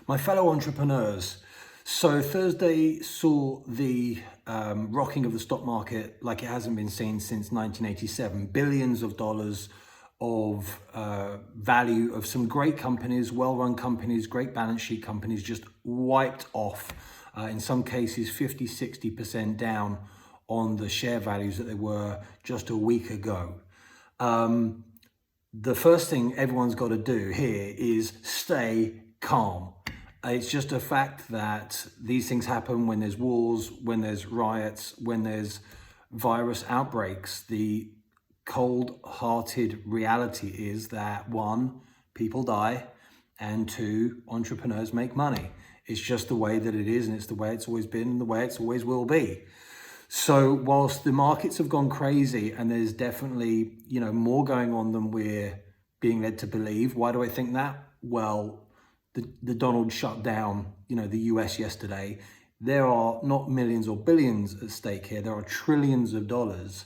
My fellow entrepreneurs, so Thursday saw the rocking of the stock market like it hasn't been seen since 1987. Billions of dollars of value of some great companies, well-run companies, great balance sheet companies just wiped off. In some cases, 50, 60% down on the share values that they were just a week ago. The first thing everyone's got to do here is stay calm. It's just a fact that these things happen when there's wars, when there's riots, when there's virus outbreaks. The cold-hearted reality is that one, people die, and two, entrepreneurs make money. It's just the way that it is, and it's the way it's always been, and the way it's always will be. So whilst the markets have gone crazy, and there's definitely, more going on than we're being led to believe. Why do I think that? Well, the Donald shut down, the US yesterday. There are not millions or billions at stake here. There are trillions of dollars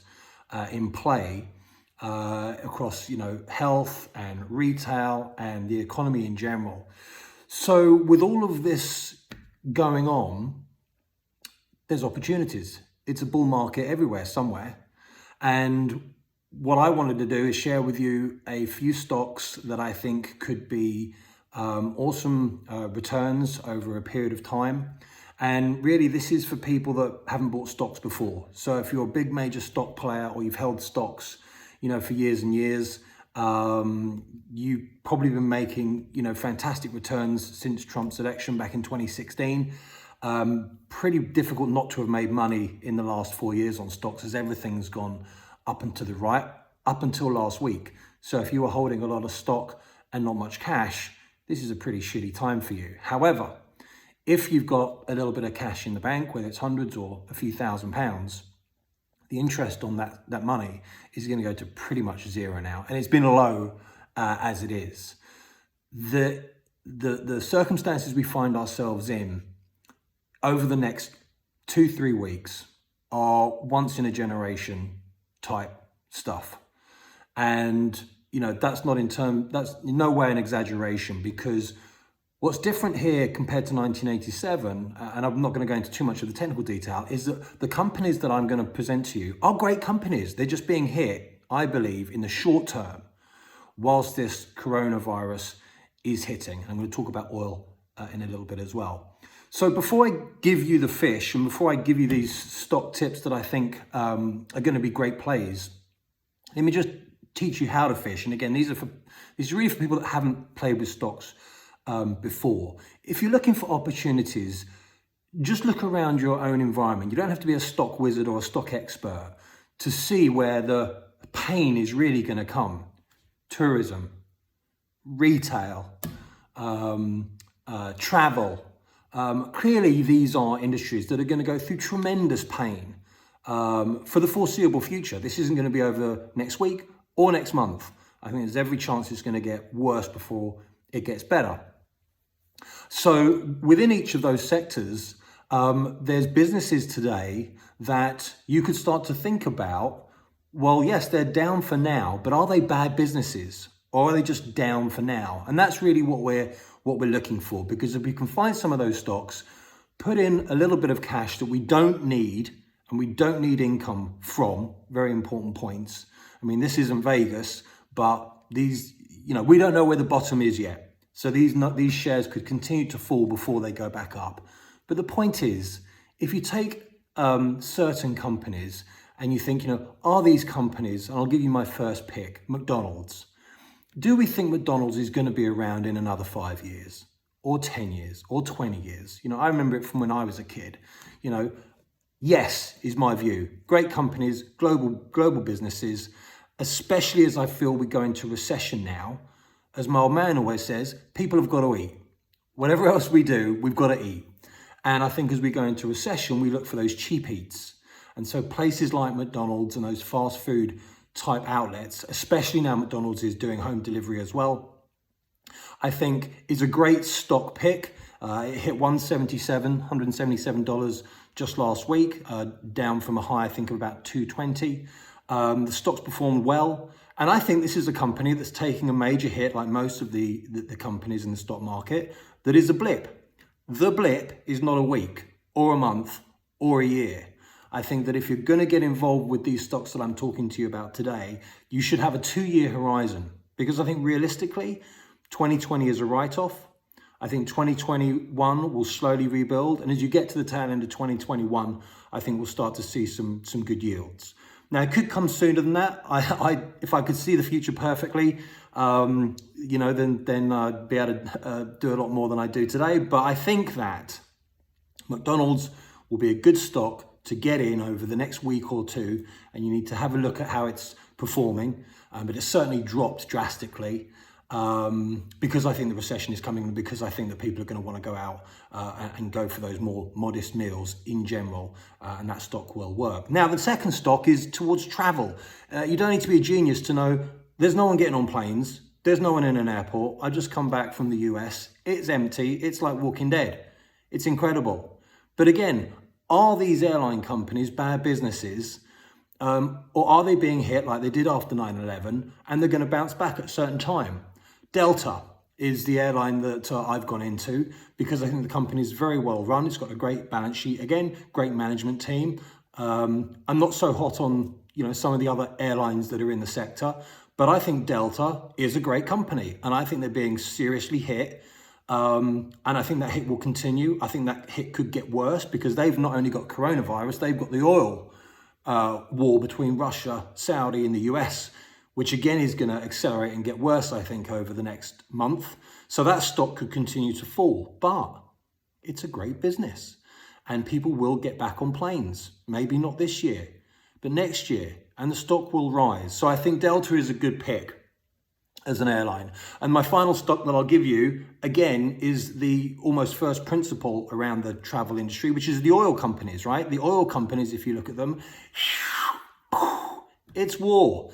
in play across, health and retail and the economy in general. So with all of this going on, there's opportunities. It's a bull market everywhere, somewhere. And what I wanted to do is share with you a few stocks that I think could be awesome returns over a period of time. And really, this is for people that haven't bought stocks before. So if you're a big major stock player or you've held stocks, for years and years, you've probably been making, fantastic returns since Trump's election back in 2016. Pretty difficult not to have made money in the last 4 years on stocks, as everything's gone up and to the right, up until last week. So if you were holding a lot of stock and not much cash, this is a pretty shitty time for you. However, if you've got a little bit of cash in the bank, whether it's hundreds or a few £1,000s, the interest on that money is going to go to pretty much zero now. And it's been low as it is. The circumstances we find ourselves in over the next 2-3 weeks are once in a generation type stuff. And that's no way an exaggeration, because what's different here compared to 1987, and I'm not going to go into too much of the technical detail, is that the companies that I'm going to present to you are great companies. They're just being hit, I believe, in the short term, whilst this coronavirus is hitting. I'm going to talk about oil in a little bit as well. So before I give you the fish, and before I give you these stock tips that I think are going to be great plays, let me just teach you how to fish. And again, these are really for people that haven't played with stocks before. If you're looking for opportunities, just look around your own environment. You don't have to be a stock wizard or a stock expert to see where the pain is really going to come. Tourism, retail, travel. Clearly, these are industries that are going to go through tremendous pain for the foreseeable future. This isn't going to be over next week or next month. I think there's every chance it's going to get worse before it gets better. So within each of those sectors, there's businesses today that you could start to think about, well, yes, they're down for now, but are they bad businesses, or are they just down for now? And that's really what we're looking for, because if we can find some of those stocks, put in a little bit of cash that we don't need, and we don't need income from, very important points. I mean, this isn't Vegas, but these, we don't know where the bottom is yet. So these shares could continue to fall before they go back up. But the point is, if you take certain companies and you think, are these companies, and I'll give you my first pick, McDonald's. Do we think McDonald's is going to be around in another 5 years or 10 years or 20 years? I remember it from when I was a kid. Yes, is my view. Great companies, global businesses, especially as I feel we go into recession now. As my old man always says, people have got to eat. Whatever else we do, we've got to eat. And I think as we go into recession, we look for those cheap eats. And so places like McDonald's and those fast food type outlets, especially now McDonald's is doing home delivery as well, I think is a great stock pick. It hit $177 just last week, down from a high, I think, of about $220. The stock's performed well. And I think this is a company that's taking a major hit, like most of the companies in the stock market, that is a blip. The blip is not a week or a month or a year. I think that if you're going to get involved with these stocks that I'm talking to you about today, you should have a 2-year horizon, because I think realistically, 2020 is a write-off. I think 2021 will slowly rebuild. And as you get to the tail end of 2021, I think we'll start to see some good yields. Now, it could come sooner than that. If I could see the future perfectly, then I'd be able to do a lot more than I do today. But I think that McDonald's will be a good stock to get in over the next week or two, and you need to have a look at how it's performing. But it's certainly dropped drastically because I think the recession is coming, and because I think that people are going to want to go out and go for those more modest meals in general, and that stock will work. Now, the second stock is towards travel. You don't need to be a genius to know there's no one getting on planes. There's no one in an airport. I just come back from the US. It's empty. It's like Walking Dead. It's incredible. But again, are these airline companies bad businesses, or are they being hit like they did after 9/11, and they're going to bounce back at a certain time? Delta is the airline that I've gone into, because I think the company is very well run. It's got a great balance sheet, again, great management team. I'm not so hot on some of the other airlines that are in the sector, but I think Delta is a great company, and I think they're being seriously hit. And I think that hit will continue. I think that hit could get worse, because they've not only got coronavirus, they've got the oil war between Russia, Saudi, and the US, which again is going to accelerate and get worse, I think, over the next month. So that stock could continue to fall, but it's a great business, and people will get back on planes. Maybe not this year, but next year, and the stock will rise. So I think Delta is a good pick as an airline. And my final stock that I'll give you, again, is the almost first principle around the travel industry, which is the oil companies, right? The oil companies, if you look at them, it's war.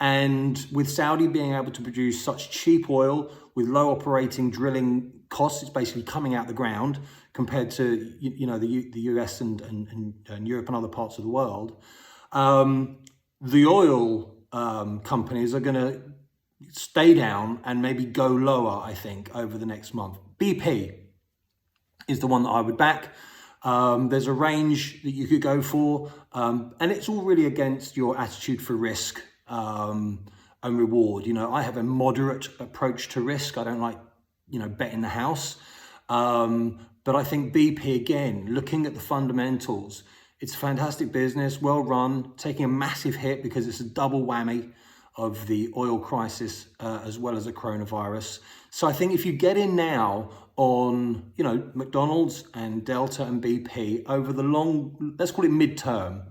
And with Saudi being able to produce such cheap oil with low operating drilling costs, it's basically coming out the ground compared to the US and Europe and other parts of the world. The oil companies are going to stay down and maybe go lower, I think, over the next month. BP is the one that I would back. There's a range that you could go for, and it's all really against your attitude for risk and reward. I have a moderate approach to risk. I don't like, betting the house. But I think BP, again, looking at the fundamentals, it's a fantastic business, well run, taking a massive hit because it's a double whammy of the oil crisis as well as a coronavirus. So I think if you get in now on, McDonald's and Delta and BP over the long, let's call it midterm,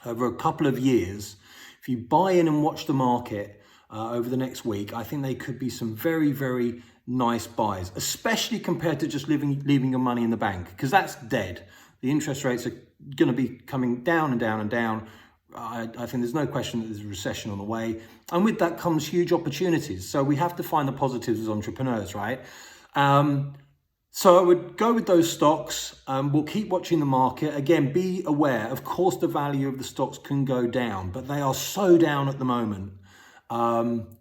over a couple of years, if you buy in and watch the market over the next week, I think they could be some very, very nice buys, especially compared to just leaving your money in the bank, because that's dead. The interest rates are going to be coming down and down and down. I think there's no question that there's a recession on the way. And with that comes huge opportunities. So we have to find the positives as entrepreneurs, right? So I would go with those stocks. We'll keep watching the market. Again, be aware, of course, the value of the stocks can go down, but they are so down at the moment.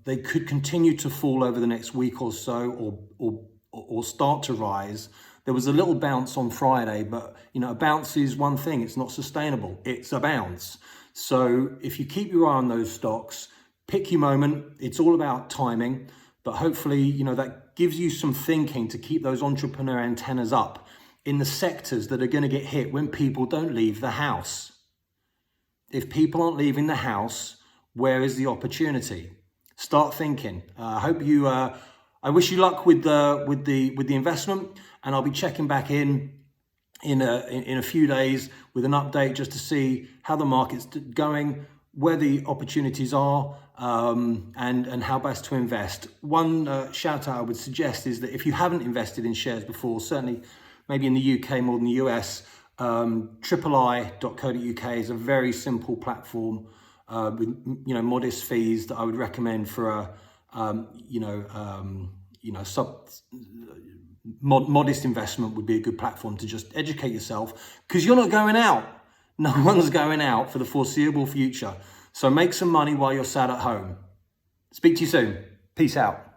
They could continue to fall over the next week or so, or start to rise. There was a little bounce on Friday, but a bounce is one thing. It's not sustainable. It's a bounce. So if you keep your eye on those stocks, pick your moment. It's all about timing, but hopefully, that gives you some thinking to keep those entrepreneur antennas up in the sectors that are going to get hit when people don't leave the house. If people aren't leaving the house, where is the opportunity? Start thinking. I wish you luck with the investment, and I'll be checking back in a few days with an update just to see how the market's going, where the opportunities are, and how best to invest. One shout out I would suggest is that if you haven't invested in shares before, certainly maybe in the UK more than the US, trippli.co.uk is a very simple platform with modest fees that I would recommend for modest investment. Would be a good platform to just educate yourself, because you're not going out. No one's going out for the foreseeable future. So make some money while you're sat at home. Speak to you soon. Peace out.